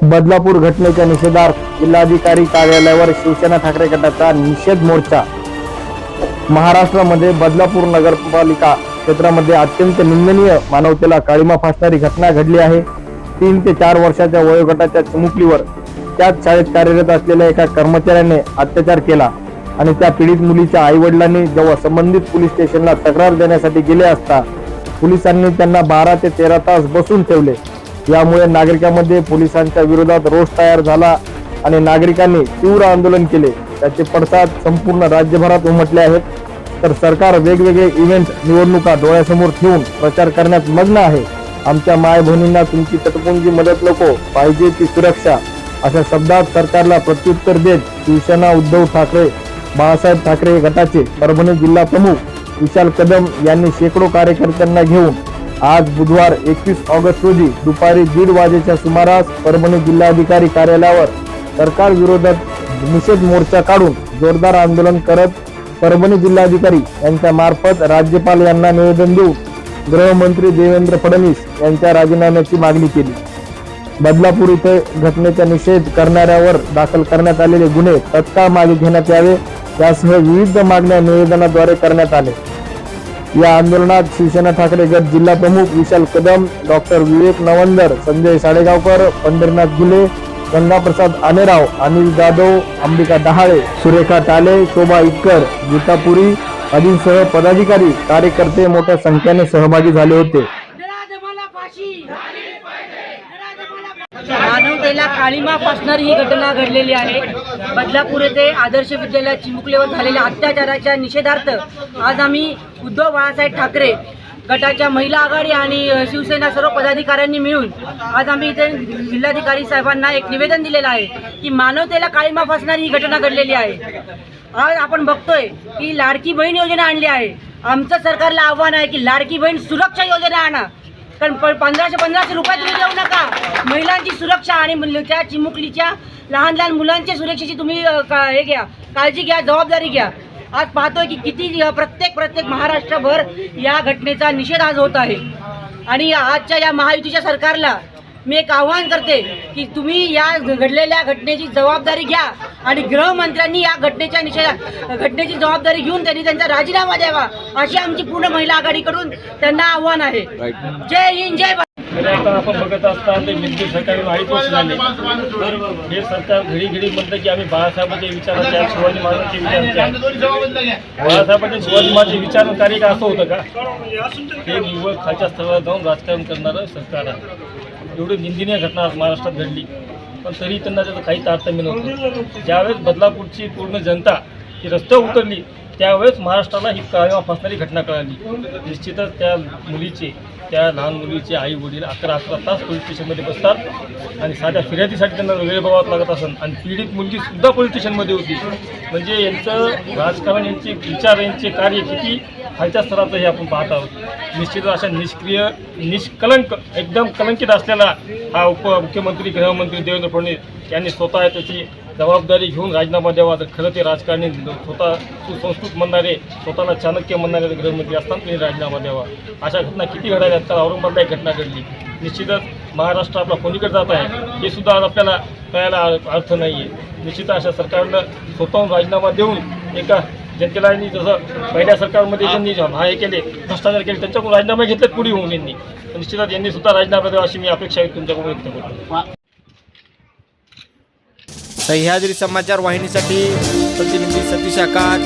बदलापूर घटनेच्या निषेधार्थ जिल्हाधिकारी कार्यालयावर शिवसेना ठाकरे गटाचा निषेध मोर्चा। महाराष्ट्रामध्ये बदलापूर नगरपालिका क्षेत्रामध्ये अत्यंत निंदनीय मानवतेला काळिमा फासणारी घटना घडली आहे। 3 ते 4 वर्षाच्या वयोगटाच्या चिमुकलीवर त्याच शाळेत कार्यरत असलेल्या एका कर्मचाऱ्याने अत्याचार केला आणि त्या पीडित मुलीच्या आईवडिलांनी जेव्हा संबंधित पोलीस स्टेशनला तक्रार देण्यासाठी गेले असता पोलिसांनी त्यांना 12 ते 13 तास बसून ठेवले। यामुळे नागरिकांमध्ये पोलिसांच्या विरोधात रोष तयार झाला आणि नागरिकांनी तीव्र आंदोलन केले। त्याचे पडसाद संपूर्ण राज्यभरात उमटले आहेत। तर सरकार वेगवेगळे इव्हेंट निवडणुका डोळ्यासमोर ठेवून प्रचार करण्यात मग्न आहे। आमच्या माय बहिणींना तुमची तटपुंजी मदत नको, पाहिजे ती सुरक्षा, अशा शब्दात सरकारला प्रत्युत्तर देत शिवसेना उद्धव ठाकरे बाळासाहेब ठाकरे गटाचे परभणी जिल्हा प्रमुख विशाल कदम यांनी शेकडो कार्यकर्त्यांना घेऊन आज बुधवार 21 ऑगस्ट रोजी दुपारी 1:30 वाजेच्या सुमारास परभणी जिल्हाधिकारी कार्यालयावर सरकार विरोधात निषेध मोर्चा काढून जोरदार आंदोलन करत परभणी जिल्हाधिकारी यांच्या मार्फत राज्यपाल यांना निवेदन देऊन गृहमंत्री देवेंद्र फडणवीस यांच्या राजीनाम्याची मागणी केली। बदलापूर येथे घटनेचा निषेध करणाऱ्यावर दाखल करण्यात आलेले गुन्हे तत्काळ मागे घेण्यात यावे यासह विविध मागण्या निवेदनाद्वारे करण्यात आले। या आंदोलनात शिवसेना ठाकरे गट जिल्हा प्रमुख विशाल कदम, डॉक्टर विवेक नवंदर, संजय साडेगावकर, पंढरीनाथ गुले, गंगाप्रसाद आनेराव, अनिल जाधव, अंबिका डहाळे, सुरेखा टाले, शोभा इटकर, गीता पुरी आदींसह पदाधिकारी कार्यकर्ते मोठ्या संख्येने सहभागी झाले होते। मानवतेला काळिमा फासणारी ही घटना घडलेली आहे। बदलापूर येथे आदर्श विद्यालयात चिमुकलीवर झालेल्या अत्याचाराच्या निषेधार्थ आज आम्ही उद्धव बाळासाहेब ठाकरे गटाच्या महिला आघाडी आणि शिवसेना सर्व पदाधिकाऱ्यांनी मिळून आज आम्ही इथे जिल्हाधिकारी साहेबांना एक निवेदन दिलेलं आहे की मानवतेला काळिमा फासणारी ही घटना घडलेली आहे। आज आपण बघतोय की लाडकी बहीण योजना आणली आहे। आमचं सरकारला आव्हान आहे की लाडकी बहीण सुरक्षा योजना आणा, कारण 1500 रुपये तुम्ही देऊ नका। महिलांची सुरक्षा आणि त्या चिमुकलीच्या लहान लहान मुलांच्या सुरक्षेची तुम्ही हे घ्या, काळजी घ्या, जबाबदारी घ्या। आज पाहतोय की किती प्रत्येक महाराष्ट्रभर या घटनेचा निषेध आज होत आहे आणि आजच्या या महायुतीच्या सरकारला मी एक आव्हान करते की तुम्ही या घडलेल्या घटनेची जबाबदारी घ्या आणि गृहमंत्र्यांनी या घटनेची जबाबदारी घेऊन त्यांनी त्यांचा राजीनामा द्यावा, अशी आमची पूर्ण महिला आघाडीकडून त्यांना आव्हान आहे। जय हिंद, जय भारत। आपण बघत असताना ते मित्र सरकार 2.5 वर्ष झाले। हे सरकार घडी म्हणतं की आम्ही बाळासाहेबांच्या विचाराचे आहे, शिवाजी महाराजांचे विचाराचे आहे। बाळासाहेबांच्या शिवाजी महाराजांचे विचार कार्य असं होतं का? हे निव्वळ खालच्या स्तरावर जाऊन राजकारण करणारं सरकार आहे। एवढी निंदनीय घटना आज महाराष्ट्रात घडली, पण तरी त्यांना त्याचं काही तारतम्य नव्हतं। ज्यावेळेस बदलापूरची पूर्ण जनता ही रस्त्यावर उतरली त्यावेळेस महाराष्ट्राला ही काळिमा फासणारी घटना कळाली। निश्चितच त्या लहान मुलीचे आई वडील 11 तास पोलीस स्टेशनमध्ये बसतात आणि साध्या फिर्यादीसाठी त्यांना वेळ बघावं लागत असेल आणि पीडित मुलगीसुद्धा पोलीस स्टेशनमध्ये होती। म्हणजे यांचं राजकारण, यांचे विचार, यांचे कार्य किती खालच्या स्तराचं हे आपण पाहत आहोत। निश्चितच अशा निष्क्रिय, निष्कलंक, एकदम कलंकित असलेला हा उपमुख्यमंत्री गृहमंत्री देवेंद्र फडणवीस यांनी स्वतः त्याची जबाबदारी घेऊन राजीनामा द्यावा। तर खरं ते राजकारणी स्वतः सुसंस्कृत म्हणणारे, स्वतःला चाणक्य म्हणणारे गृहमंत्री असताना त्यांनी राजीनामा द्यावा। अशा घटना किती घडाव्यात? तर औरंगाबादला एक घटना घडली। निश्चितच महाराष्ट्र आपला कोणीकडे जात आहे हे सुद्धा आज आपल्याला कळायला अर्थ नाही आहे। निश्चित अशा सरकारनं स्वतःहून राजीनामा देऊन एका जनतेला जसं पहिल्या सरकारमध्ये ज्यांनी हे केले, भ्रष्टाचार केले, त्यांच्याकडून राजीनामे घेतलेत पुढे होऊन यांनी, निश्चितच यांनी सुद्धा राजीनामा द्यावा अशी मी अपेक्षा तुमच्याकडून व्यक्त करतो। सह्याद्री समाचार वाहिनीसाठी प्रतिनिधी सतीश आकाश,